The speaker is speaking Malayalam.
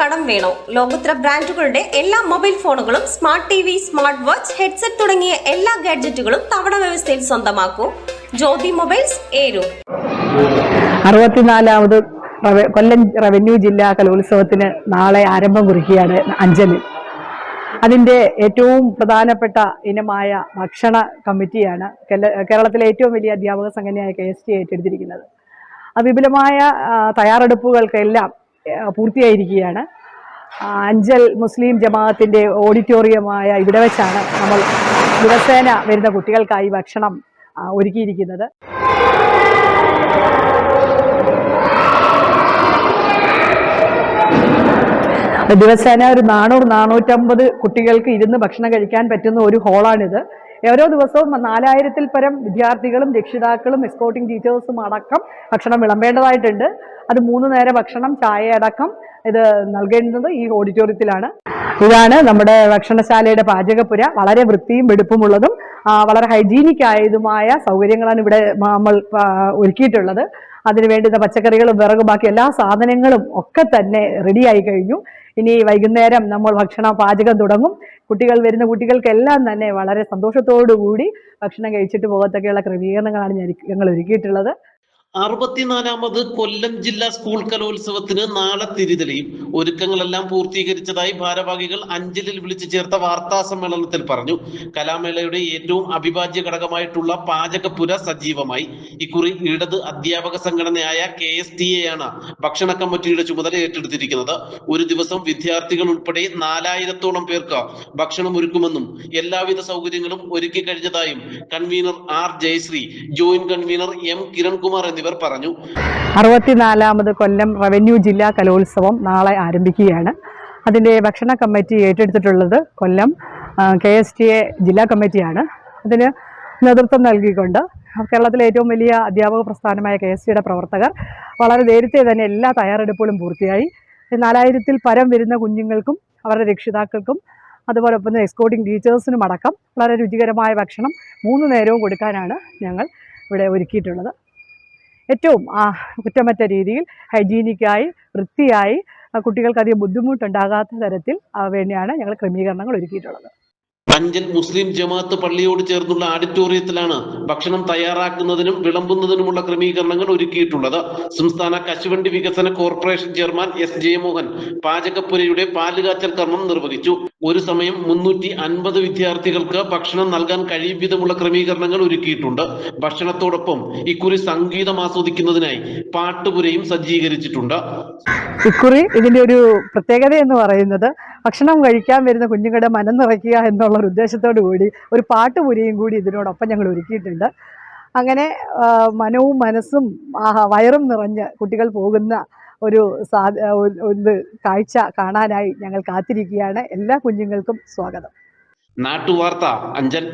കടം വേണോ? ലോകോത്തര ബ്രാൻഡുകളുടെ എല്ലാ മൊബൈൽ ഫോണുകളും smart T V, smart watch, headset തുടങ്ങിയ എല്ലാ ഗാഡ്ജറ്റുകളും തവണ വ്യവസ്ഥയിൽ സ്വന്തമാക്കൂ. ജ്യോതി മൊബൈൽസ്, ഏരൂർ. 64ാമത് കൊല്ലം റവന്യൂ ജില്ലാ കലോത്സവത്തിന് നാളെ ആരംഭം കുറിക്കുകയാണ് അഞ്ചലിൽ. അതിൻ്റെ ഏറ്റവും പ്രധാനപ്പെട്ട ഇനമായ ഭക്ഷണ കമ്മിറ്റിയാണ് കേരളത്തിലെ ഏറ്റവും വലിയ അധ്യാപക സംഘടനയായ KST ഏറ്റെടുത്തിരിക്കുന്നത്. വിപുലമായ തയ്യാറെടുപ്പുകൾക്കെല്ലാം പൂർത്തിയായിരിക്കുകയാണ്. അഞ്ചൽ മുസ്ലിം ജമാഅത്തിൻ്റെ ഓഡിറ്റോറിയമായ ഇവിടെ വെച്ചാണ് നമ്മൾ ദിവസേന വരുന്ന കുട്ടികൾക്കായി ഭക്ഷണം ഒരുക്കിയിരിക്കുന്നത്. ദിവസേന ഒരു 400-450 കുട്ടികൾക്ക് ഇരുന്ന് ഭക്ഷണം കഴിക്കാൻ പറ്റുന്ന ഒരു ഹോളാണിത്. ഓരോ ദിവസവും 4000-ൽ പരം വിദ്യാർത്ഥികളും രക്ഷിതാക്കളും എസ്കോർട്ടിംഗ് ടീച്ചേഴ്സും അടക്കം ഭക്ഷണം വിളമ്പേണ്ടതായിട്ടുണ്ട്. അത് 3 നേര ഭക്ഷണം, ചായ അടക്കം ഇത് നൽകേണ്ടത് ഈ ഓഡിറ്റോറിയത്തിലാണ്. ഇതാണ് നമ്മുടെ ഭക്ഷണശാലയുടെ പാചകപ്പുര. വളരെ വൃത്തിയും വെടുപ്പുമുള്ളതും വളരെ ഹൈജീനിക് ആയതുമായ സൗകര്യങ്ങളാണ് ഇവിടെ നമ്മൾ ഒരുക്കിയിട്ടുള്ളത്. അതിന് വേണ്ടുന്ന പച്ചക്കറികളും വിറകും ബാക്കി എല്ലാ സാധനങ്ങളും ഒക്കെ തന്നെ റെഡിയായി കഴിഞ്ഞു. ഇനി വൈകുന്നേരം നമ്മൾ പാചകം തുടങ്ങും. വരുന്ന കുട്ടികൾക്കെല്ലാം തന്നെ വളരെ സന്തോഷത്തോടു കൂടി ഭക്ഷണം കഴിച്ചിട്ട് പോകത്തൊക്കെയുള്ള ക്രമീകരണങ്ങളാണ് ഞങ്ങൾ ഒരുക്കിയിട്ടുള്ളത്. 64ാമത് കൊല്ലം ജില്ലാ സ്കൂൾ കലോത്സവത്തിന് നാളെ തിരിതെളിയും. ഒരുക്കങ്ങളെല്ലാം പൂർത്തീകരിച്ചതായി ഭാരവാഹികൾ അഞ്ചലിൽ വിളിച്ചു ചേർത്ത വാർത്താ സമ്മേളനത്തിൽ പറഞ്ഞു. കലാമേളയുടെ ഏറ്റവും അവിഭാജ്യ ഘടകമായിട്ടുള്ള പാചകപ്പുര സജീവമായി. ഇക്കുറി ഇടത് അധ്യാപക സംഘടനയായ KSTA ഭക്ഷണ കമ്മിറ്റിയുടെ ചുമതല ഏറ്റെടുത്തിരിക്കുന്നത്. ഒരു ദിവസം വിദ്യാർത്ഥികൾ ഉൾപ്പെടെ 4000-ഓളം പേർക്ക് ഭക്ഷണം ഒരുക്കുമെന്നും എല്ലാവിധ സൗകര്യങ്ങളും ഒരുക്കി കഴിഞ്ഞതായും convener R Jayasree, joint convener M Kirankumar എന്നിവർ പറഞ്ഞു. 64ാമത് കൊല്ലം റവന്യൂ ജില്ലാ കലോത്സവം നാളെ ആരംഭിക്കുകയാണ്. അതിൻ്റെ ഭക്ഷണ കമ്മിറ്റി ഏറ്റെടുത്തിട്ടുള്ളത് കൊല്ലം KSTA ജില്ലാ കമ്മിറ്റിയാണ്. അതിന് നേതൃത്വം നൽകിക്കൊണ്ട് കേരളത്തിലെ ഏറ്റവും വലിയ അധ്യാപക പ്രസ്ഥാനമായ KSTയുടെ പ്രവർത്തകർ വളരെ നേരത്തെ തന്നെ എല്ലാ തയ്യാറെടുപ്പുകളും പൂർത്തിയായി. 4000-ൽ പരം വരുന്ന കുഞ്ഞുങ്ങൾക്കും അവരുടെ രക്ഷിതാക്കൾക്കും അതുപോലൊപ്പം എസ്കോർട്ടിംഗ് ടീച്ചേഴ്സിനും അടക്കം വളരെ രുചികരമായ ഭക്ഷണം 3 നേരവും കൊടുക്കാനാണ് ഞങ്ങൾ ഇവിടെ ഒരുക്കിയിട്ടുള്ളത്. ഏറ്റവും കുറ്റമറ്റ രീതിയിൽ ഹൈജീനിക്കായി വൃത്തിയായി കുട്ടികൾക്കധികം ബുദ്ധിമുട്ടുണ്ടാകാത്ത തരത്തിൽ വേണ്ടിയാണ് ഞങ്ങൾ ക്രമീകരണങ്ങൾ ഒരുക്കിയിട്ടുള്ളത്. അഞ്ചൽ മുസ്ലിം ജമാഅത്ത് പള്ളിയോട് ചേർന്നുള്ള ഓഡിറ്റോറിയത്തിലാണ് ഭക്ഷണം തയ്യാറാക്കുന്നതിനും വിളമ്പുന്നതിനുമുള്ള ക്രമീകരണങ്ങൾ ഒരുക്കിയിട്ടുള്ളത്. സംസ്ഥാന കശുവണ്ടി വികസന കോർപ്പറേഷൻ ചെയർമാൻ S ജയമോഹൻ പാചകപ്പുരയുടെ പാലുകാച്ചൽ കർമ്മം നിർവഹിച്ചു. ഒരു സമയം 350 വിദ്യാർത്ഥികൾക്ക് ഭക്ഷണം നൽകാൻ കഴിയും വിധമുള്ള ക്രമീകരണങ്ങൾ ഒരുക്കിയിട്ടുണ്ട്. ഭക്ഷണത്തോടൊപ്പം ഇക്കുറി സംഗീതം ആസ്വദിക്കുന്നതിനായി പാട്ടുപുരയും സജ്ജീകരിച്ചിട്ടുണ്ട്. ഇക്കുറി ഇതിൻ്റെ ഒരു പ്രത്യേകത എന്ന് പറയുന്നത് ഭക്ഷണം കഴിക്കാൻ വരുന്ന കുഞ്ഞുങ്ങളുടെ മനം നിറയ്ക്കുക എന്നുള്ള ഉദ്ദേശത്തോടു കൂടി ഒരു പാട്ടുപുരയും കൂടി ഇതിനോടൊപ്പം ഞങ്ങൾ ഒരുക്കിയിട്ടുണ്ട്. അങ്ങനെ മനവും മനസ്സും വയറും നിറഞ്ഞ് കുട്ടികൾ പോകുന്ന ഒരു കാഴ്ച കാണാനായി ഞങ്ങൾ കാത്തിരിക്കുകയാണ്. എല്ലാ കുഞ്ഞുങ്ങൾക്കും സ്വാഗതം. നാട്ടുവാർത്ത, അഞ്ചൽ.